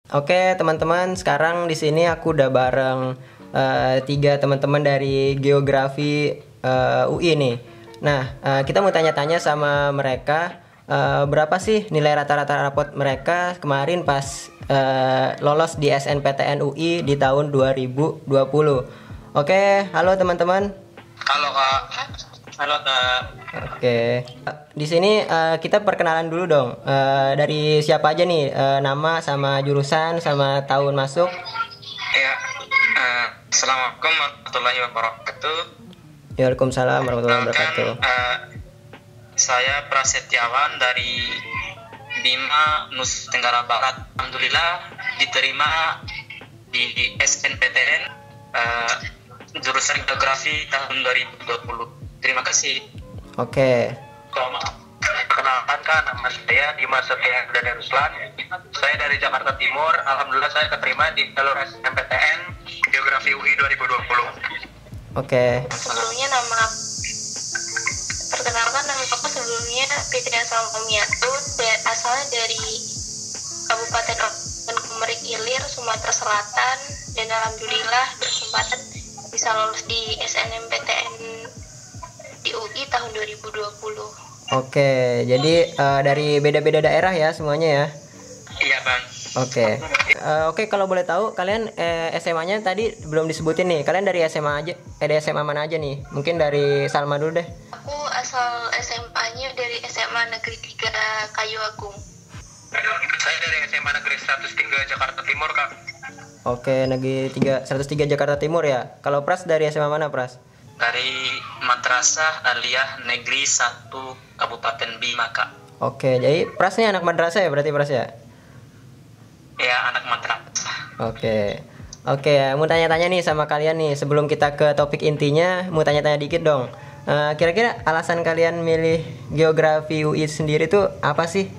Oke teman-teman, sekarang di sini aku udah bareng tiga teman-teman dari Geografi UI nih. Nah, kita mau tanya-tanya sama mereka berapa sih nilai rata-rata rapot mereka kemarin pas lolos di SNPTN UI di tahun 2020. Oke, halo teman-teman. Halo Kak. Halo Kak. Oke, di sini kita perkenalan dulu dong. Dari siapa aja nih? Nama sama jurusan sama tahun masuk. Ya. Assalamualaikum warahmatullahi wabarakatuh. Waalaikumsalam warahmatullahi wabarakatuh. Saya Prasetyawan dari Bima Nusa Tenggara Barat. Alhamdulillah diterima di SNPTN jurusan Geografi tahun 2020. Terima kasih. Oke. Perkenalkan Kak, nama saya Dimas Setia Dada Ruslan. Saya dari Jakarta Timur. Alhamdulillah saya keterima di jalur SNMPTN Geografi UI 2020. Oke. Sebelumnya perkenalkan nama aku sebelumnya Fitria Salmomiatun, asalnya dari Kabupaten Kumerik Ilir, Sumatera Selatan, dan alhamdulillah berkesempatan bisa lolos di SNMPTN di UI tahun 2020. Oke, jadi dari beda-beda daerah ya semuanya ya. Iya Bang. Oke, kalau boleh tahu kalian SMA-nya tadi belum disebutin nih. Kalian dari SMA aja, dari SMA mana aja nih? Mungkin dari Salma dulu deh. Aku asal SMA-nya dari SMA Negeri 3 Kayu Agung. Saya dari SMA Negeri 103 Jakarta Timur Kak. Oke, Negeri 103 Jakarta Timur ya. Kalau Pras dari SMA mana, Pras? Dari Madrasah Aliyah Negeri 1 Kabupaten Bima Kak. Oke, jadi Pras nih anak madrasah ya berarti Pras ya? Ya, anak madrasah. Oke, mau tanya-tanya nih sama kalian nih. Sebelum kita ke topik intinya, mau tanya-tanya dikit dong. Kira-kira alasan kalian milih Geografi UI sendiri tuh apa sih?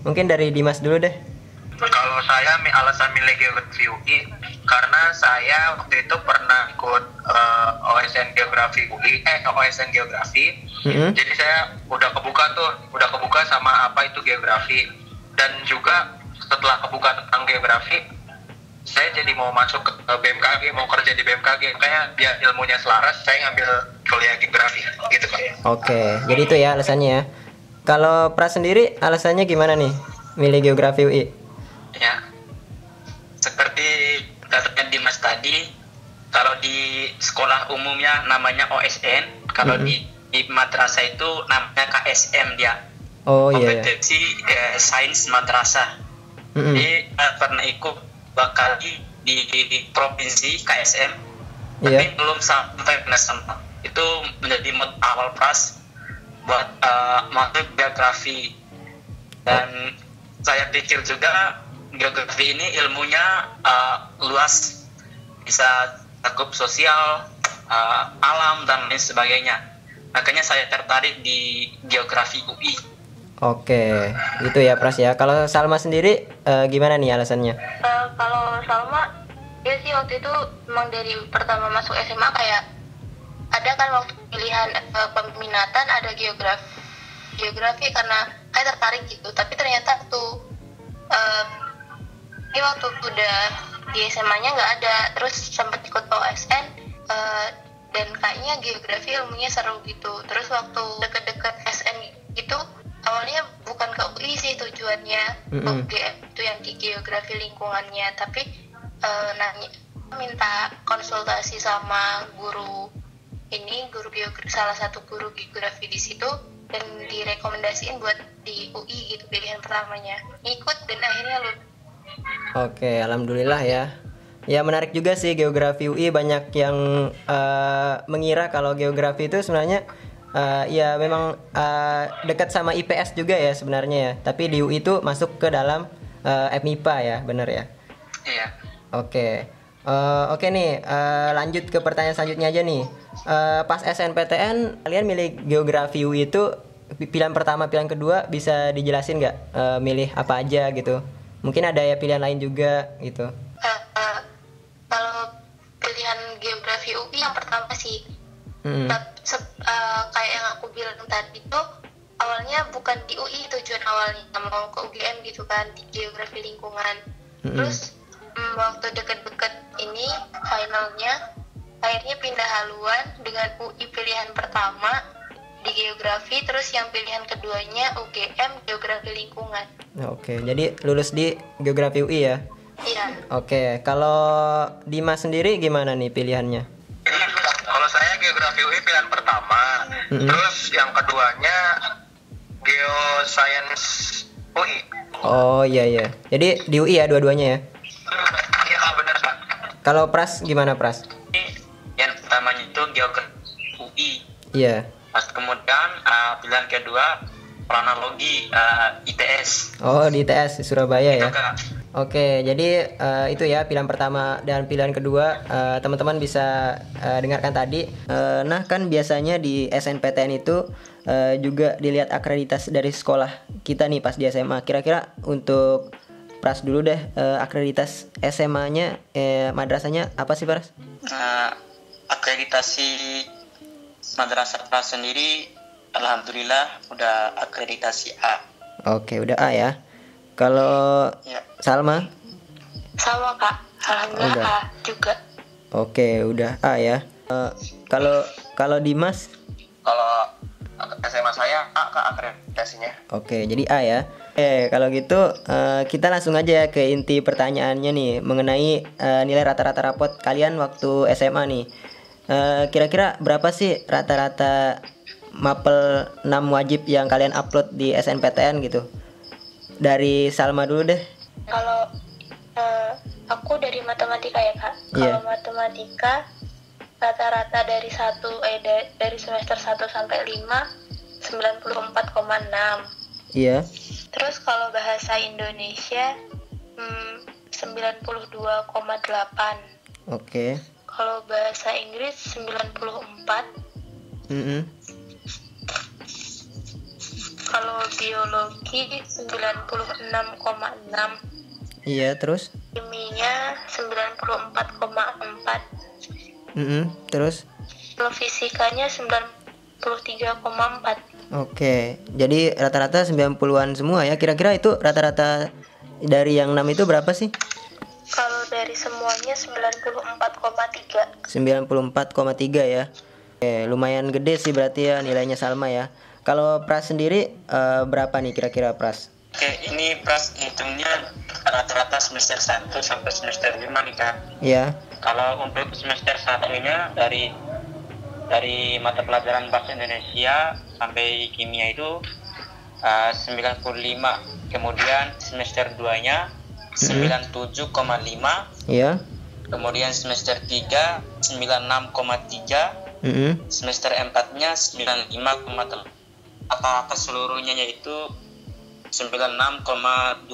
Mungkin dari Dimas dulu deh. Kalau saya alasan milih Geografi UI karena saya waktu itu pernah ikut OSN Geografi UI, OSN Geografi. Jadi saya udah kebuka sama apa itu geografi, dan juga setelah kebuka tentang geografi, saya jadi mau masuk ke BMKG, mau kerja di BMKG, kayak biar ilmunya selaras, saya ngambil kuliah geografi, gitu kan. Oke, jadi itu ya alasannya ya. Kalau Pras sendiri alasannya gimana nih milih Geografi UI? Ya, seperti katakan Dimas tadi, kalau di sekolah umumnya namanya OSN, kalau di madrasah itu namanya KSM dia. Oh iya. Kompetensi sains madrasah. Jadi pernah ikut kali di provinsi KSM, tapi belum sampai nasional. Itu menjadi awal Pras buat masuk geografi. Dan saya pikir juga geografi ini ilmunya luas, bisa cakup sosial, alam dan lain sebagainya. Makanya saya tertarik di Geografi UI. Oke, gitu ya Pras ya. Kalau Salma sendiri gimana nih alasannya? Kalau Salma, ya sih waktu itu memang dari pertama masuk SMA kayak ada kan waktu pilihan peminatan ada geografi karena kayak tertarik gitu. Tapi ternyata tuh ini waktu udah di SMA-nya nggak ada, terus sempat ikut OSN dan kayaknya geografi ilmunya seru gitu. Terus waktu deket-deket SN gitu, awalnya bukan ke UI sih tujuannya, ke UGM itu yang di geografi lingkungannya, tapi minta konsultasi sama guru geografi, salah satu guru geografi di situ, dan direkomendasiin buat di UI gitu pilihan pertamanya. Ikut dan akhirnya lulus. Oke, alhamdulillah ya. Ya menarik juga sih Geografi UI, banyak yang mengira kalau geografi itu sebenarnya ya memang dekat sama IPS juga ya sebenarnya ya. Tapi di UI itu masuk ke dalam FMIPA ya, benar ya? Iya. Oke nih, lanjut ke pertanyaan selanjutnya aja nih. Pas SNPTN kalian milih Geografi UI itu pilihan pertama, pilihan kedua bisa dijelasin nggak? Milih apa aja gitu? Mungkin ada ya pilihan lain juga gitu. Kalau pilihan Geografi UI yang pertama sih, kayak yang aku bilang tadi tuh, awalnya bukan di UI tujuan awalnya, mau ke UGM gitu kan, di geografi lingkungan. Terus waktu deket-deket ini finalnya akhirnya pindah haluan dengan UI pilihan pertama di geografi, terus yang pilihan keduanya UGM geografi lingkungan. Oke, jadi lulus di geografi UI ya? Iya. Oke, kalau Dimas sendiri gimana nih pilihannya? Kalau saya geografi UI pilihan pertama, terus yang keduanya geoscience UI. Oh iya. Jadi di UI ya dua-duanya ya? Iya benar Pak. Kalau Pras gimana Pras? Yang pertamanya itu geografi UI. Iya. Pas kemudian pilihan kedua planologi ITS. Oh di ITS di Surabaya ya? Kak. Oke, jadi itu ya pilihan pertama dan pilihan kedua teman-teman bisa dengarkan tadi. Nah kan biasanya di SNPTN itu juga dilihat akreditasi dari sekolah kita nih pas di SMA. Kira-kira untuk Pras dulu deh, akreditas SMA-nya, madrasahnya apa sih Pras? Akreditasi madrasah Pras sendiri, alhamdulillah udah akreditasi A. Oke, udah A ya. Kalau Ya. Salma? Sama Kak, alhamdulillah Udah. A juga. Oke, udah A ya. Kalau Dimas? Kalau SMA saya A Kak akreditasinya. Oke, jadi A ya. Kalau gitu kita langsung aja ke inti pertanyaannya nih mengenai nilai rata-rata rapot kalian waktu SMA nih. Kira-kira berapa sih rata-rata mapel 6 wajib yang kalian upload di SNPTN gitu? Dari Salma dulu deh. Kalau aku dari matematika ya Kak. Iya. Kalau matematika rata-rata dari dari semester 1 sampai 5 94,6. Iya. Terus kalau bahasa Indonesia 92,8. Oke. Kalau bahasa Inggris 94. Kalau biologi 96,6. Iya, terus? Kimianya 94,4. Terus? Kalau fisikanya 93,4. Oke, jadi rata-rata 90-an semua ya. Kira-kira itu rata-rata dari yang 6 itu berapa sih? Kalau dari semuanya 94,3. 94,3 ya. Oke, lumayan gede sih berarti ya nilainya Salma ya. Kalau Pras sendiri berapa nih kira-kira Pras? Oke, ini Pras hitungnya rata-rata semester 1 sampai semester 5 nih Kak. Iya. Kalau untuk semester 1-nya dari mata pelajaran bahasa Indonesia sampai kimia itu 95. Kemudian semester 2-nya 97,5. Iya. Kemudian semester 3 96,3. Semester 4-nya 95,8. Rata-rata seluruhnya yaitu 96,24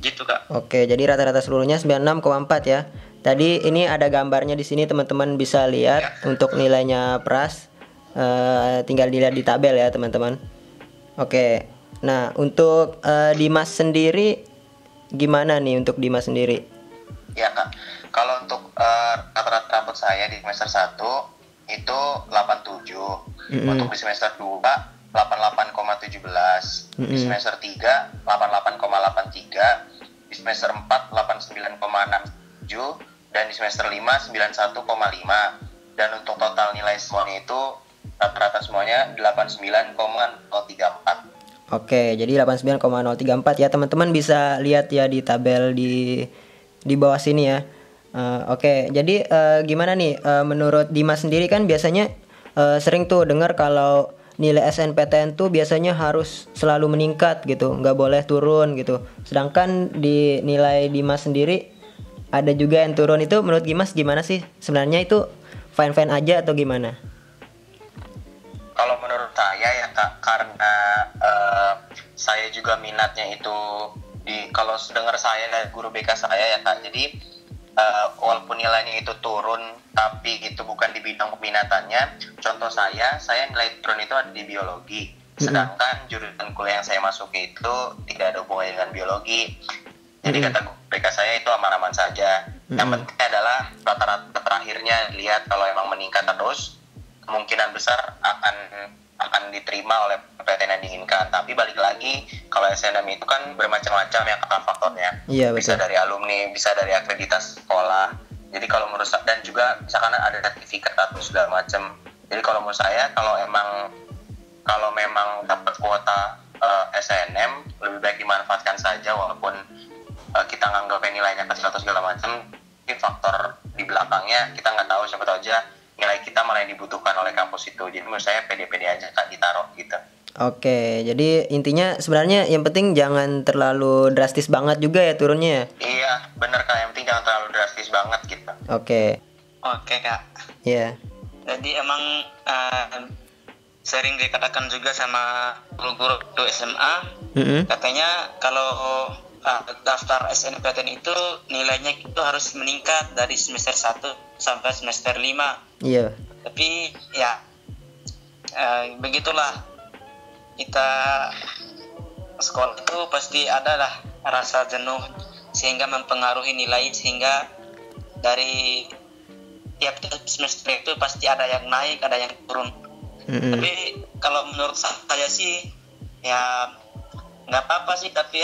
gitu Kak. Oke, jadi rata-rata seluruhnya 96,4 ya. Tadi ini ada gambarnya di sini teman-teman bisa lihat untuk nilainya Pras. Tinggal dilihat di tabel ya teman-teman. Oke. Nah, untuk Dimas sendiri gimana nih untuk Dimas sendiri? Ya Kak. Kalau untuk rata-rata rapot saya di semester 1 itu 87. Untuk di semester 2 88,17. Di semester 3 88,83. Di semester 4 89,67. Dan di semester 5 91,5. Dan untuk total nilai semuanya itu rata-rata semuanya 89,034. Oke, jadi 89,034 ya teman-teman bisa lihat ya di tabel di bawah sini ya. Oke, jadi gimana nih menurut Dimas sendiri kan biasanya sering tuh dengar kalau nilai SNPTN tuh biasanya harus selalu meningkat gitu, nggak boleh turun gitu. Sedangkan di nilai Dimas sendiri ada juga yang turun. Itu menurut Dimas gimana sih? Sebenarnya itu fine-fine aja atau gimana? Kalau menurut saya ya Kak, karena saya juga minatnya itu kalau dengar saya dari guru BK saya ya Kak, jadi walaupun nilainya itu turun tapi itu bukan di bidang peminatannya. Contoh saya nilai turun itu ada di biologi, sedangkan jurusan kuliah yang saya masuki itu tidak ada hubungannya dengan biologi. Jadi kata guru BK saya itu aman-aman saja. Yang penting adalah rata-rata terakhirnya lihat kalau emang meningkat terus, kemungkinan besar akan akan diterima oleh PTN yang diinginkan. Tapi balik lagi, kalau SNM itu kan bermacam-macam ya faktornya. Iya, bisa betul. dari alumni, bisa dari akreditasi sekolah. Jadi kalau menurut saya, dan juga misalkan ada sertifikat atau segala macam. Jadi kalau menurut saya kalau memang dapat kuota SNM, lebih baik dimanfaatkan saja, walaupun kita nganggapnya nilainya kecil atau segala macam. Mungkin faktor di belakangnya kita nggak tahu, siapa tahu aja nilai kita malah yang dibutuhkan oleh kampus itu. Jadi menurut saya pede-pede aja Kak ditaruh gitu. Oke, jadi intinya sebenarnya yang penting jangan terlalu drastis banget juga ya turunnya ya. Iya, bener Kak, yang penting jangan terlalu drastis banget gitu. Oke. Oke Kak. Iya. Jadi emang sering dikatakan juga sama guru-guru di SMA, katanya kalau daftar SNMPTN itu nilainya itu harus meningkat dari semester 1 sampai semester 5. Iya. Tapi ya begitulah, kita sekolah itu pasti ada lah rasa jenuh sehingga mempengaruhi nilai, sehingga dari tiap semester itu pasti ada yang naik, ada yang turun. Tapi kalau menurut saya sih ya nggak apa-apa sih, tapi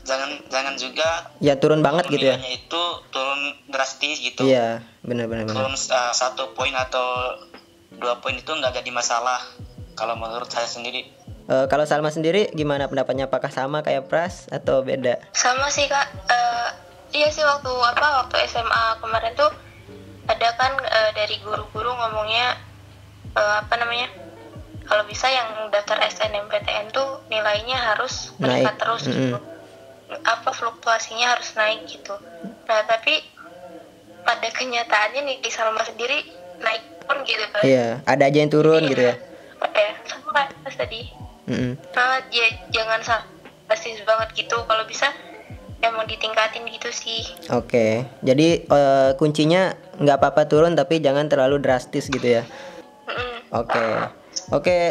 jangan juga Ya turun banget gitu ya. nilainya itu turun drastis gitu. Iya, benar. Turun 1 poin atau 2 poin itu nggak jadi masalah kalau menurut saya sendiri. Kalau Salma sendiri gimana pendapatnya? Apakah sama kayak Pras atau beda? Sama sih Kak. Iya sih, waktu SMA kemarin tuh ada kan dari guru-guru ngomongnya kalau bisa yang daftar SNMPTN tuh nilainya harus meningkat Naik. terus gitu. Fluktuasinya harus naik gitu. Nah, tapi pada kenyataannya nih di Salma sendiri naik pun gitu kan. Iya, ada aja yang turun Jadi gitu ya. Sama kayak pas tadi. Mm-mm. Nah, ya jangan drastis banget gitu. Kalau bisa emang ditingkatin gitu sih. Oke, jadi kuncinya nggak apa-apa turun tapi jangan terlalu drastis gitu ya. Oke,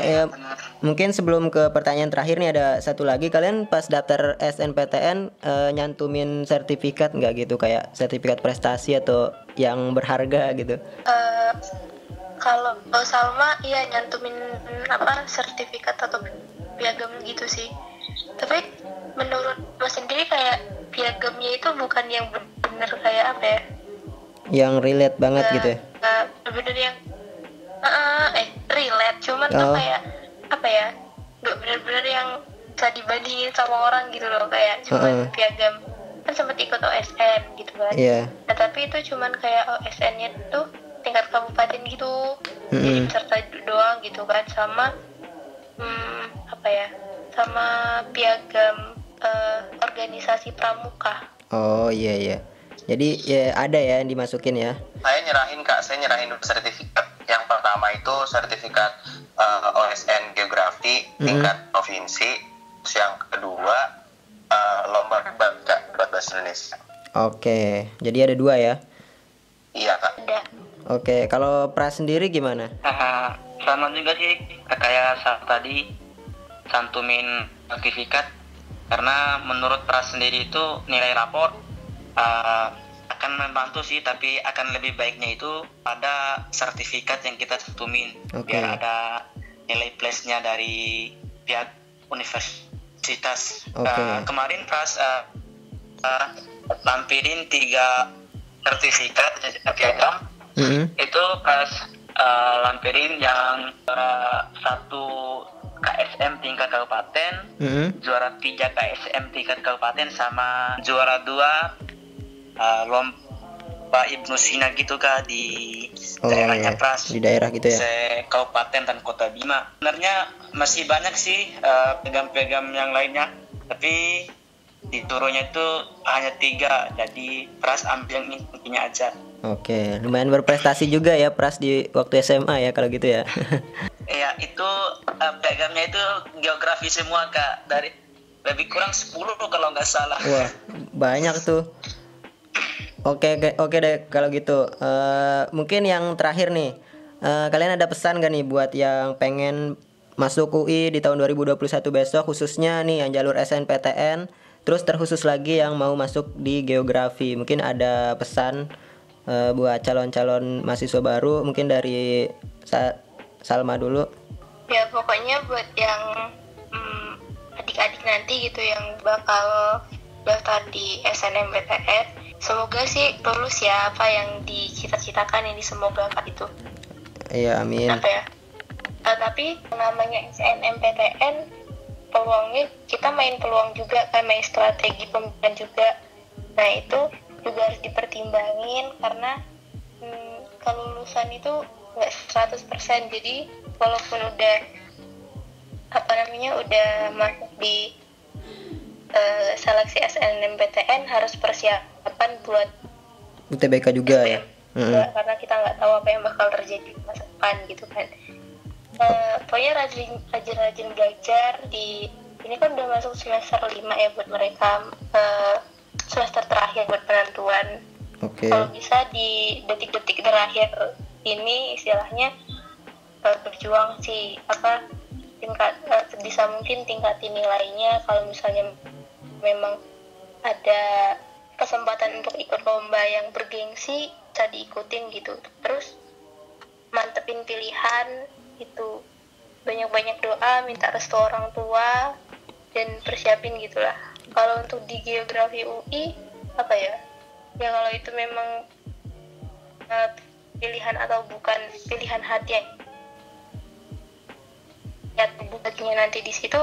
mungkin sebelum ke pertanyaan terakhir nih ada satu lagi. Kalian pas daftar SNPTN nyantumin sertifikat nggak gitu, kayak sertifikat prestasi atau yang berharga gitu? Kalau Salma iya nyantumin sertifikat atau piagam gitu sih. Tapi menurut Mas sendiri kayak piagamnya itu bukan yang benar kayak apa ya? Yang relate banget gitu ya? Bener yang relate, cuman tuh kayak apa ya? Nggak bener-bener yang bisa dibandingin sama orang gitu loh, kayak cuman piagam. Kan sempat ikut OSN gitu kan. Iya. Nah, tapi itu cuman kayak OSN-nya tuh tingkat kabupaten gitu. Jadi peserta doang gitu kan, sama sama piagam organisasi pramuka. Oh iya. Jadi ya ada ya yang dimasukin ya. Saya nyerahin dulu sertifikat. Yang pertama itu sertifikat OSN Geografi tingkat provinsi. Terus yang kedua lomba buat bahasa Indonesia. Oke, jadi ada 2 ya. Iya Kak. Ada. Oke, kalau Pras sendiri gimana? Sama juga sih kayak saat tadi cantumin sertifikat, karena menurut Pras sendiri itu nilai rapor akan membantu sih, tapi akan lebih baiknya itu ada sertifikat yang kita cantumin. Biar ada nilai plusnya dari pihak universitas. Kemarin Pras lampirin 3 sertifikat piagam. Itu pas lampirin yang juara 1 KSM tingkat kabupaten, juara 3 KSM tingkat kabupaten, sama juara 2 lomba Ibnu Sina gitu Kak, di daerahnya Pras, di daerah gitu ya, kabupaten dan kota Bima. Sebenarnya masih banyak sih piagam-piagam yang lainnya, tapi di turunnya itu hanya 3, jadi Pras ambil yang intinya aja. Oke, lumayan berprestasi juga ya Pras di waktu SMA ya kalau gitu ya. Iya, itu piagamnya itu geografi semua Kak, dari lebih kurang 10 kalau nggak salah. Wah, banyak tuh. Oke deh kalau gitu. Mungkin yang terakhir nih, kalian ada pesan gak nih buat yang pengen masuk UI di tahun 2021 besok, khususnya nih yang jalur SNPTN, terus terkhusus lagi yang mau masuk di geografi? Mungkin ada pesan buat calon-calon mahasiswa baru, mungkin dari Salma dulu. Ya pokoknya buat yang adik-adik nanti gitu yang bakal daftar di SNMPTN, semoga sih lulus ya apa yang dicita-citakan, ini semoga itu. Iya, amin. Apa ya? Tapi namanya SNMPTN, peluangnya kita main peluang juga kan, main strategi pemilihan juga. Nah itu juga harus dipertimbangin karena kelulusan itu nggak 100%. Jadi walaupun udah udah masuk di seleksi SNMPTN, harus persiapan buat UTBK juga ya. Karena kita nggak tahu apa yang bakal terjadi di masa depan gitu kan. Pokoknya rajin belajar. Ini kan udah masuk semester 5 ya buat mereka, semester terakhir buat penentuan. Kalau bisa di detik-detik terakhir ini istilahnya berjuang sih, sebisa mungkin tingkatin nilainya. Kalau misalnya memang ada kesempatan untuk ikut lomba yang bergengsi, bisa diikutin gitu. Terus mantepin pilihan itu, banyak-banyak doa, minta restu orang tua, dan persiapin gitulah. Kalau untuk di geografi UI ya kalau itu memang pilihan atau bukan pilihan hati ya buatnya nanti di situ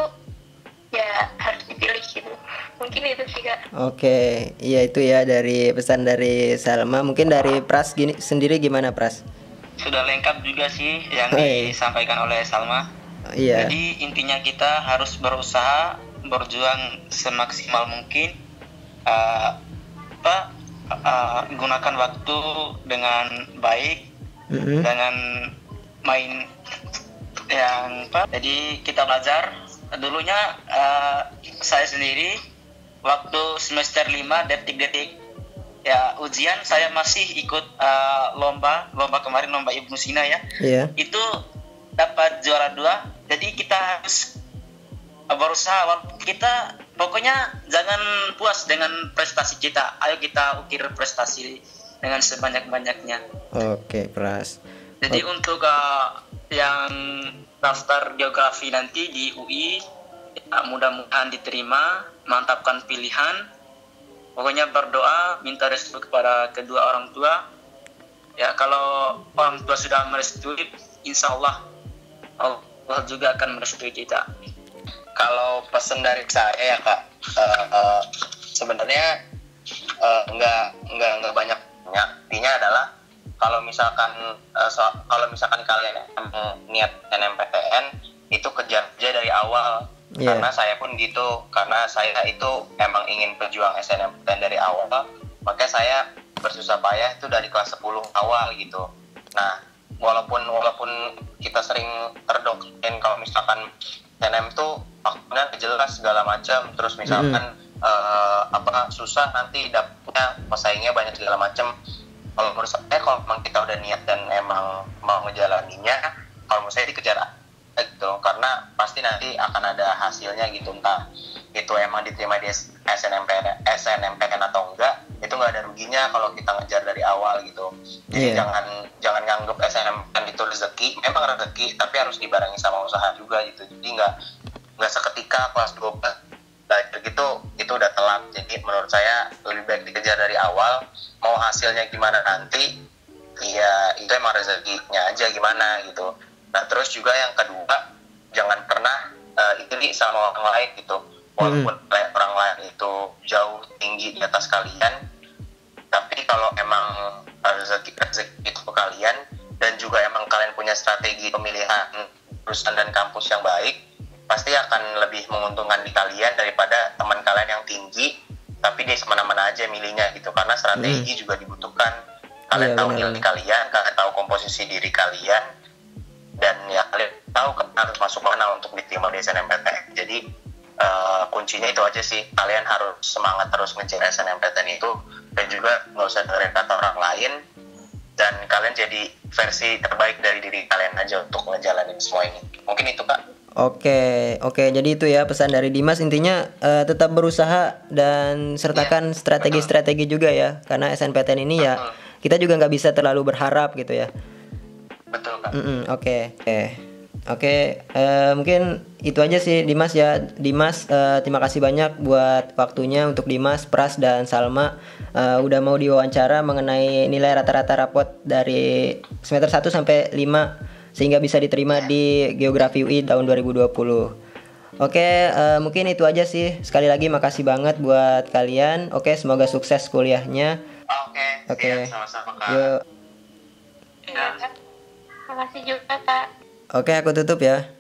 ya harus dipilih gitu. Mungkin itu sih Kak. Oke, iya itu ya dari pesan dari Salma. Mungkin dari Pras sendiri gimana Pras? Sudah lengkap juga sih yang disampaikan oleh Salma. Iya. Jadi intinya kita harus berusaha, berjuang semaksimal mungkin, gunakan waktu dengan baik, dengan main yang jadi kita belajar. Dulunya saya sendiri waktu semester 5 detik-detik ya ujian, saya masih ikut lomba kemarin, lomba Ibnu Sina ya. Iya. Itu dapat juara 2. Jadi kita harus berusaha, kita pokoknya jangan puas dengan prestasi kita. Ayo kita ukir prestasi dengan sebanyak-banyaknya. Oke, Pras. Jadi untuk yang daftar geografi nanti di UI, mudah-mudahan diterima, mantapkan pilihan. Pokoknya berdoa, minta restu kepada kedua orang tua. Ya kalau orang tua sudah merestui, insya Allah Allah juga akan merestui kita. Kalau pesan dari saya ya Kak, sebenarnya nggak banyak. Intinya adalah kalau misalkan kalian niat SNMPTN itu kejar aja dari awal. Karena saya pun gitu, karena saya itu emang ingin berjuang SNMPTN dari awal, makanya saya bersusah payah itu dari kelas 10 awal gitu. Nah, walaupun kita sering terdoktrin kalau misalkan SNM tuh waktunya jelas segala macam, terus misalkan susah nanti dapetnya, pesaingnya banyak segala macam. Kalau menurut saya, kalau memang kita udah niat dan emang mau ngejalaninya, kalau menurut saya dikejar gitu, karena pasti nanti akan ada hasilnya gitu, entah itu emang diterima di SNMPTN atau enggak, itu nggak ada ruginya kalau kita ngejar dari awal gitu. Jadi jangan nganggep SNMPTN itu rezeki, memang rezeki, tapi harus dibarengi sama usaha juga gitu. Jadi nggak seketika kelas 12 belajar gitu, itu udah telat. Jadi menurut saya lebih baik dikejar dari awal. Mau hasilnya gimana nanti, ya itu emang rezekinya aja gimana gitu. Nah terus juga yang kedua, jangan pernah iri sama orang lain gitu. Walaupun orang lain itu jauh tinggi di atas kalian, tapi kalau emang rezeki itu ke kalian, dan juga emang kalian punya strategi pemilihan jurusan dan kampus yang baik, pasti akan lebih menguntungkan di kalian daripada teman kalian yang tinggi tapi dia semena-mena aja milihnya gitu. Karena strategi juga dibutuhkan. Kalian tahu nilai kalian, kalian tahu komposisi diri kalian, dan ya kalian tahu harus masuk mana untuk diterima di SNMPTN. Jadi kuncinya itu aja sih, kalian harus semangat terus ngejar SNMPTN itu, dan juga nggak usah dengerin kata orang lain, dan kalian jadi versi terbaik dari diri kalian aja untuk ngejalanin semua ini. Mungkin itu Kak. Oke, jadi itu ya pesan dari Dimas. Intinya tetap berusaha dan sertakan strategi-strategi juga ya, karena SNPTN ini ya kita juga nggak bisa terlalu berharap gitu ya. Betul. Kak. Oke, mungkin itu aja sih Dimas ya. Dimas, terima kasih banyak buat waktunya untuk Dimas, Pras, dan Salma udah mau diwawancara mengenai nilai rata-rata rapot dari semester 1 sampai 5 sehingga bisa diterima di Geografi UI tahun 2020. Oke, mungkin itu aja sih. Sekali lagi makasih banget buat kalian. Oke, semoga sukses kuliahnya. Oke, sama-sama Kak. Yuk. Makasih juga Kak. Oke, aku tutup ya.